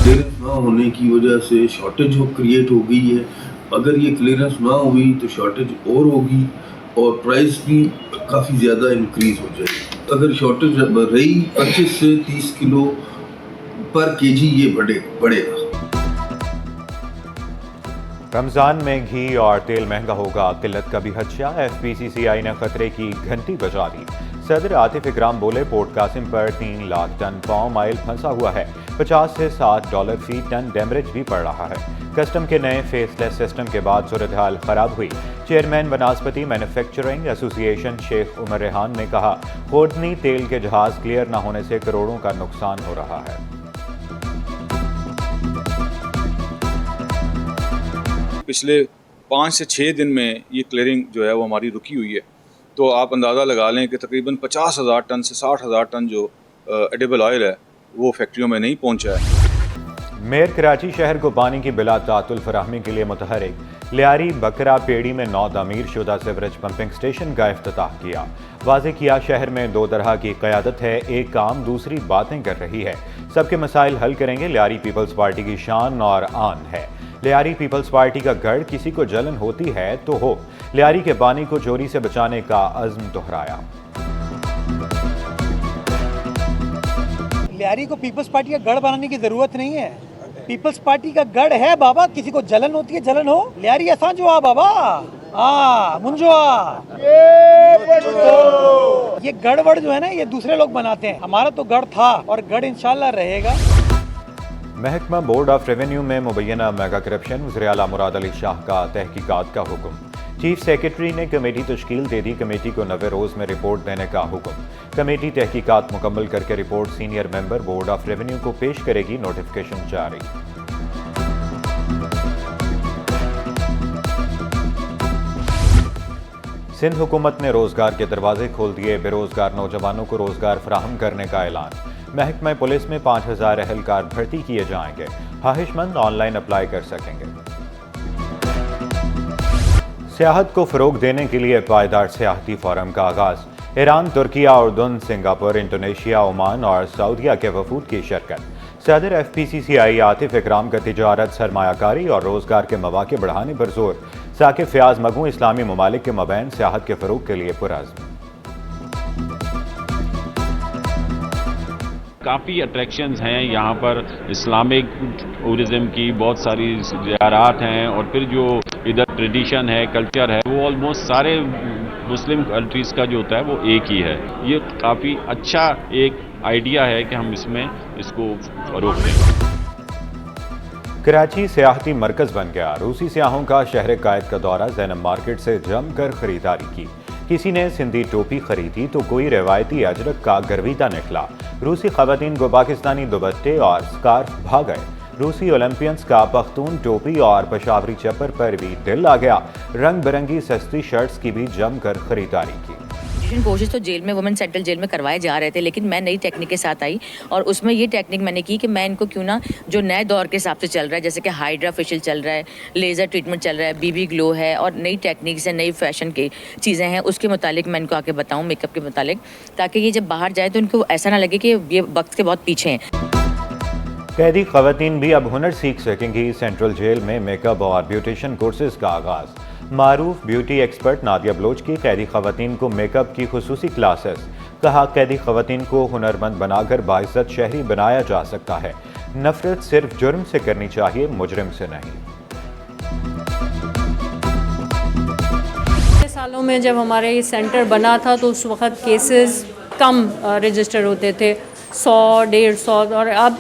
Clearance ना होने की वजह से शॉर्टेज हो क्रिएट हो गई है। अगर ये क्लियरेंस ना हुई तो शॉर्टेज और होगी और प्राइस भी काफ़ी ज़्यादा इंक्रीज हो जाएगी। अगर शॉर्टेज रही 25 से 30 किलो पर केजी ये बढ़ेगा। रमज़ान में घी और तेल महंगा होगा, किल्लत का भी खदशा। FPCCI ने खतरे की घंटी बजा दी। सदर आतिफ इकराम बोले, पोर्ट कासिम पर 3 लाख टन पाम ऑयल फंसा हुआ है। 50 से $60 फी टन डैमरेज भी पड़ रहा है। कस्टम के नए फेसलेस सिस्टम के बाद सूरत हाल खराब हुई। Chairman Banaspati manufacturing association Sheikh Umar Rehan ने कहा, खोदनी तेल के जहाज क्लियर न होने से करोड़ों का नुकसान हो रहा है। पिछले 5 से 6 दिन में ये क्लियरिंग जो है वो हमारी रुकी हुई है, तो आप अंदाज़ा लगा लें कि तकरीबन 50,000 टन से 60,000 टन जो एडिबल ऑयल है वो फैक्ट्रियों में नहीं पहुंचा है। मेयर कराची शहर को पानी की बिला तातुल फराहमी के लिए मुतहरिक। लियारी बकरा पेड़ी में 9 तामीर शुदा सीवरेज पंपिंग स्टेशन का इफ्तिताह किया। वाज़ेह किया, शहर में 2 तरह की क़यादत है, एक काम दूसरी बातें कर रही है। सबके मसाइल हल करेंगे। लियारी पीपल्स पार्टी की शान और आन है। लियारी पीपल्स पार्टी का गढ़, किसी को जलन होती है तो हो। लियारी के पानी को चोरी से बचाने का अज़्म दोहराया। लियारी को पीपल्स पार्टी का गढ़ बनाने की जरूरत नहीं है। पीपल्स पार्टी का गढ़ है बाबा, किसी को जलन होती है जलन हो। लियारी असां जो आ बाबा, मुंजो आ। ये गढ़ जो है ना, ये दूसरे लोग बनाते हैं। हमारा तो गढ़ था और गढ़ इंशाल्लाह रहेगा। महकमा बोर्ड ऑफ रेवेन्यू में मुबैना मेगा करप्शन, वज़ीर आला मुराद अली शाह का तहकीकात का हुक्म। चीफ सेक्रेटरी ने कमेटी तश्कील दे दी, कमेटी को 90 रोज़ में रिपोर्ट देने का हुक्म। कमेटी तहकीकात मुकम्मल करके report senior member board of revenue को पेश करेगी, नोटिफिकेशन जारी। सिंध हुकूमत ने रोजगार के दरवाजे खोल दिए, बेरोजगार नौजवानों को रोजगार फराहम करने का ऐलान। महकमा पुलिस में 5,000 अहलकार भर्ती किए जाएंगे, ख्वाहिशमंद ऑनलाइन अप्लाई कर सकेंगे। सियाहत को फरोग देने के लिए पायदार सियाहती फोरम का आगाज। ईरान, तुर्किया, उर्दून, सिंगापुर, इंडोनेशिया, ओमान और सऊदीया के वफूद की शिरकत। सदर FPCCI आतिफ इकराम का तिजारत, सरमायाकारी और रोजगार के मौके बढ़ाने पर जोर। साकिब फयाज मगू इस्लामी ममालिक के मबैन सियाहत के फरोग के लिए पुरअज़्म। काफ़ी अट्रैक्शंस हैं यहाँ पर, इस्लामिक टूरिज़म की बहुत सारी ज़ियारात हैं, और फिर जो इधर ट्रेडिशन है, कल्चर है, वो ऑलमोस्ट सारे मुस्लिम कंट्रीज़ का जो होता है वो एक ही है। ये काफ़ी अच्छा एक आइडिया है कि हम इसको फरोग दें। कराची सियाहती मरकज़ बन गया। रूसी सियाहों का शहर कायद का दौरा, ज़ैनब मार्केट से जमकर खरीदारी की। किसी ने सिंधी टोपी खरीदी तो कोई रवायती अजरक का गर्विदा निकला। रूसी ख़वातीन को पाकिस्तानी दुपट्टे और स्कार्फ भा गए। रूसी ओलंपियंस का पख्तून टोपी और पेशावरी चप्पर पर भी दिल आ गया। रंग बिरंगी सस्ती शर्ट्स की भी जमकर खरीदारी की। कोशिश तो जेल में, वुमेन सेंट्रल जेल में करवाए जा रहे थे, लेकिन मैं नई टेक्निक के साथ आई और उसमें ये टेक्निक मैंने की कि मैं इनको क्यों ना, जो नए दौर के हिसाब से चल रहा है, जैसे कि हाइड्रा फेशियल चल रहा है, लेज़र ट्रीटमेंट चल रहा है, BB ग्लो है, और नई टेक्निक्स है, नई फैशन की चीज़ें हैं, उसके मुतालिक मैं इनको आके बताऊँ, मेकअप के मुतालिक, ताकि ये जब बाहर जाए तो इनको ऐसा ना लगे कि ये वक्त के बहुत पीछे हैं। कैदी ख़वातीन भी अब हुनर सीख सकेंगी। सेंट्रल जेल में मेकअप और ब्यूटिशियन कोर्सेज का आगाज़। मारूफ ब्यूटी एक्सपर्ट नादिया बलोच की कैदी ख़वातीन को मेकअप की खुसूसी क्लासेस। कहा, कैदी ख़वातीन को हुनरमंद बनाकर बाइज़्ज़त शहरी बनाया जा सकता है। नफरत सिर्फ जुर्म से करनी चाहिए, मुजरिम से नहीं। सालों में जब हमारे ये सेंटर बना था तो उस वक्त केसेस कम रजिस्टर होते थे, 100, 150, और अब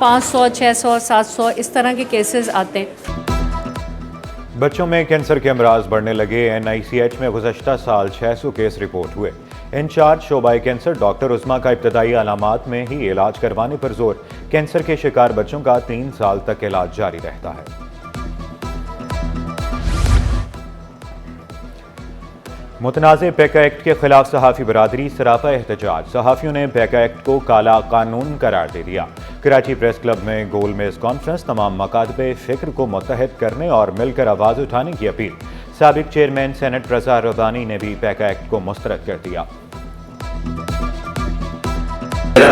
500, 600, 700 इस तरह के केसेस आते हैं। बच्चों में कैंसर के अमराज बढ़ने लगे। NICH में गुज़श्ता साल 600 केस रिपोर्ट हुए। इंचार्ज शोबाए कैंसर डॉक्टर उस्मा का इब्तदाई अलामात में ही इलाज करवाने पर जोर। कैंसर के शिकार बच्चों का 3 साल तक इलाज जारी रहता है। मुतनाज़े पैका एक्ट के खिलाफ सहाफ़ी बरादरी सरापा एहतजाज। सहाफ़ियों ने पैका एक्ट को काला कानून करार दे दिया। कराची प्रेस क्लब में गोल मेज़ कॉन्फ्रेंस, तमाम मकातबे फ़िक्र को मुत्तहद करने और मिलकर आवाज़ उठाने की अपील। साबिक चेयरमैन सेनेट रज़ा रब्बानी ने भी पैका एक्ट को मुस्तरद कर दिया।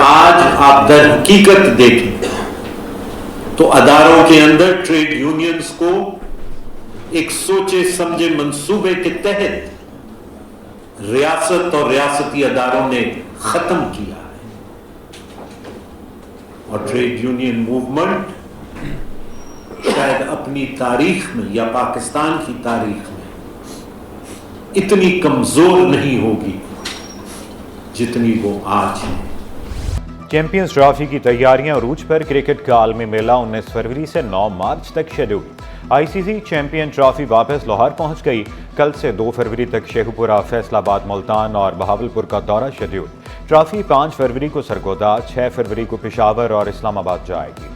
आज आप दर हकीकत देखें तो अदारों के अंदर ट्रेड यूनियंस को एक सोचे समझे मंसूबे के तहत रियासत और रियासती अदारों ने खत्म किया है। और ट्रेड यूनियन मूवमेंट शायद अपनी तारीख में या पाकिस्तान की तारीख में इतनी कमजोर नहीं होगी जितनी वो आज है। चैंपियंस ट्रॉफी की तैयारियां अरूज पर। क्रिकेट का आलमी मेला 19 फरवरी से 9 मार्च तक शेड्यूल। आईसीसी चैंपियन ट्रॉफी वापस लाहौर पहुंच गई। कल से 2 फरवरी तक शेखुपुरा, फैसलाबाद, मुल्तान और बहावलपुर का दौरा शेड्यूल। ट्रॉफी 5 फरवरी को सरगोदा, 6 फरवरी को पेशावर और इस्लामाबाद जाएगी।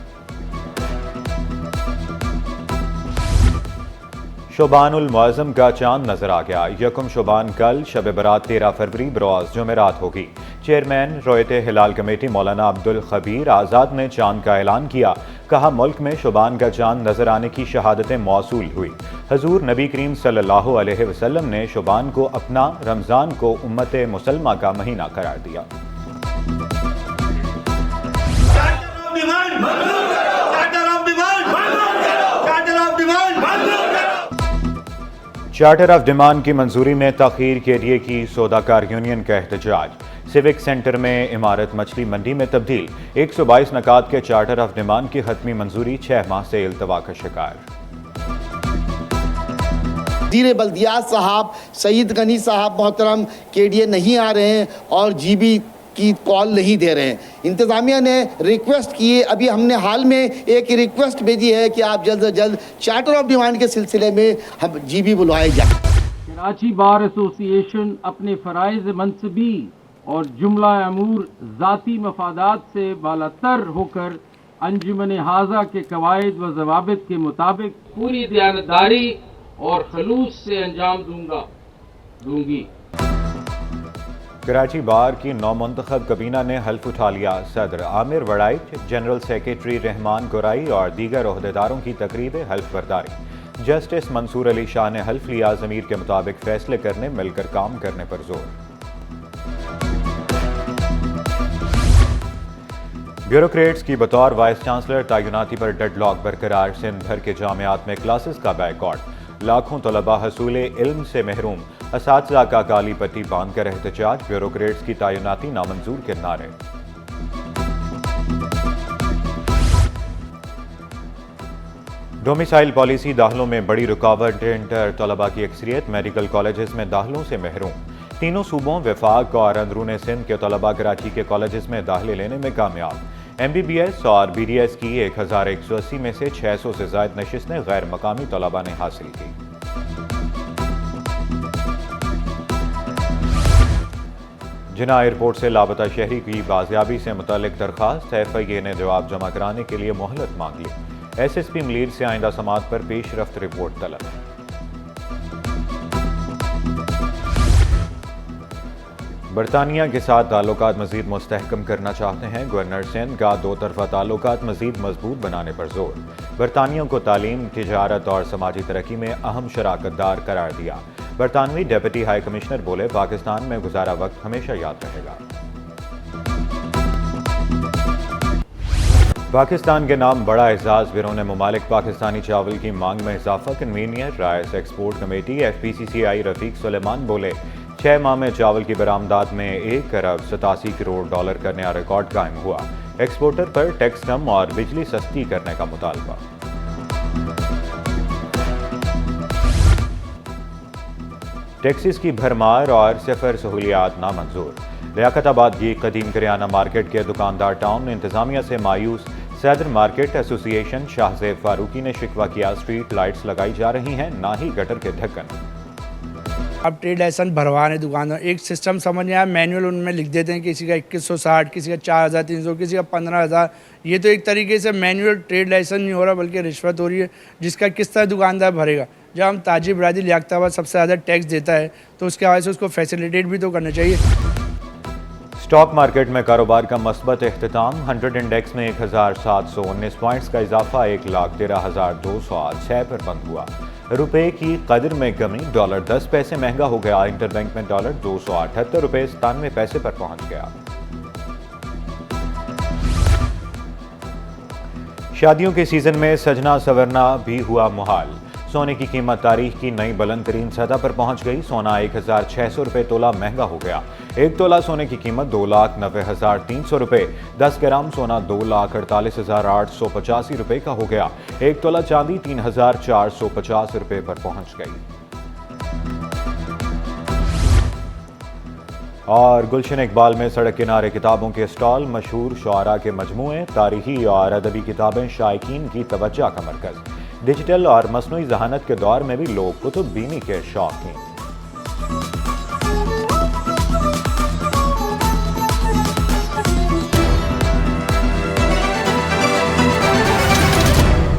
शोबानुल मुअज़्ज़म का चांद नजर आ गया। यकुम शोबान कल, शब बरात 13 फरवरी बरोज जुमेरात होगी। चेयरमैन रोयते हिलाल कमेटी मौलाना अब्दुल खबीर आज़ाद ने चांद का ऐलान किया। कहा, मुल्क में शोबान का चांद नजर आने की शहादतें मौसूल हुई। हजूर नबी करीम सल्लल्लाहु अलैहि वसल्लम ने शोबान को अपना, रमज़ान को उम्मत मुसलमा का महीना करार दिया। चार्टर ऑफ डिमांड की मंजूरी में तखीर के लिए की सौदाकार यूनियन का एहतजाज। सिविक सेंटर में इमारत मछली मंडी में तब्दील। 122 नकात के चार्टर ऑफ डिमांड की हतमी मंजूरी 6 माह से इल्तवा का शिकार। वज़ीर बल्दियात साहब सईद गनी साहब मोहतरम केडीए नहीं आ रहे हैं और जीबी की कॉल नहीं दे रहे हैं। इंतज़ामिया ने रिक्वेस्ट की है, अभी हमने हाल में एक रिक्वेस्ट भेजी है कि आप जल्द से जल्द चार्टर ऑफ डिमांड के सिलसिले में हम जीबी बुलवाए जाए। कराची बार एसोसिएशन अपने फ़राइज़ मनसबी और जुमला अमूर ज़ाती मफादात से बालातर होकर अंजुमन हाजा के कवायद व ज़वाबित के मुताबिक पूरी दयानतदारी और खलूस से अंजाम दूंगी। कराची बार की नौमुंतखब कबीना ने हल्फ उठा लिया। सदर आमिर वड़ाइच, जनरल सेक्रेटरी रहमान गोराई और दीगर ओहदेदारों की तकरीब हल्फ बर्दारी। जस्टिस मंसूर अली शाह ने हल्फ लिया। ज़मीर के मुताबिक फैसले करने, मिलकर काम करने पर जोर। ब्यूरोक्रेट्स की बतौर वाइस चांसलर तैनाती पर डेडलॉक बरकरार। सिंध भर के जामियात में क्लासेस का बैकआउट। लाखों तलबा हसूले इल्म से महरूम। असातिज़ा का काली पट्टी बांध कर एहतजाज। ब्यूरोक्रेट्स की तैनाती नामंजूर के नारे। डोमिसाइल पॉलिसी दाखिलों में बड़ी रुकावट। इंटर तलबा की अक्सरियत मेडिकल कॉलेजेस में दाखिलों से महरूम। तीनों सूबों, वफाक और अंदरून सिंध के तलबा कराची के कॉलेजेस में दाखिले लेने में कामयाब। MBBS और BDS की 1180 में से 600 से ज़ायद नशिस्तें गैर मकामी तलबा ने हासिल की। जिना एयरपोर्ट से लापता शहरी की बाजियाबी से मुतालिक दरखास्त। FIA ने जवाब जमा कराने के लिए मोहलत मांग ली। SSP मलीर से आइंदा समात पर पेशरफ्त रिपोर्ट तलब। बरतानिया के साथ ताल्लुकात मजीद मुस्तहकम करना चाहते हैं। गवर्नर सिंध का 2 तरफा ताल्लुकात मजीद मजबूत बनाने पर जोर। बरतानियों को तालीम, तिजारत और समाजी तरक्की में अहम शराकतदार करार दिया। बरतानवी डेप्यूटी हाई कमिश्नर बोले, पाकिस्तान में गुजारा वक्त हमेशा याद रहेगा। पाकिस्तान के नाम बड़ा एजाज। बिरोने मुमालिक पाकिस्तानी चावल की मांग में इजाफा। Convener rice export committee FPCCI Rafiq Suleman बोले, 6 माह में चावल की बरामदात में 1 अरब 87 करोड़ डॉलर का नया रिकॉर्ड कायम हुआ। एक्सपोर्टर पर टैक्स कम और बिजली सस्ती करने का मुतालबा। टैक्सीज की भरमार और सफर सहूलियात नामंजूर। लियाकताबाद की कदीम करियाना मार्केट के दुकानदार टाउन इंतजामिया से मायूस। सदर मार्केट एसोसिएशन शाहजेब फारूकी ने शिकवा किया, स्ट्रीट लाइट्स लगाई जा रही हैं, ना ही गटर के ढक्कन। अब ट्रेड लाइसेंस भरवा रहे दुकानदार, एक सिस्टम समझ में आया, मैनुअल उनमें लिख देते हैं किसी का 2160, किसी का 4300, किसी का 15000। ये तो एक तरीके से मैनुअल ट्रेड लाइसेंस नहीं हो रहा बल्कि रिश्वत हो रही है, जिसका किस तरह दुकानदार भरेगा। जब हम ताजिर बरादरी लियाकताबाद सबसे ज़्यादा टैक्स देता है तो उसके हवाले से उसको फैसिलिटेट भी तो करना चाहिए। स्टॉक मार्केट में कारोबार का मस्बत इख्तिताम। 100 इंडेक्स में 1719 पॉइंट्स का इजाफा 1,13,206 पर बंद हुआ। रुपए की कदर में कमी। डॉलर 10 पैसे महंगा हो गया। इंटरबैंक में डॉलर 278 रुपये 97 पैसे पर पहुंच गया। शादियों के सीजन में सजना संवरना भी हुआ मुहाल। सोने की कीमत तारीख की नई बुलंद तरीन सतह पर पहुंच गई। सोना 1,600 रुपये तोला महंगा हो गया। 1 तोला सोने की कीमत 2,90,300 रुपये। 10 ग्राम सोना 2,48,885 रुपये का हो गया। 1 तोला चांदी 3,450 रुपये पर पहुंच गई। और गुलशन इकबाल में सड़क किनारे किताबों के स्टॉल, मशहूर शुआरा के मजमूए, तारीखी और अदबी किताबें शायकीन की तवज्जो का मरकज़। डिजिटल और मसनूई ज़हानत के दौर में भी लोग कुतुब बीनी के शौकीन।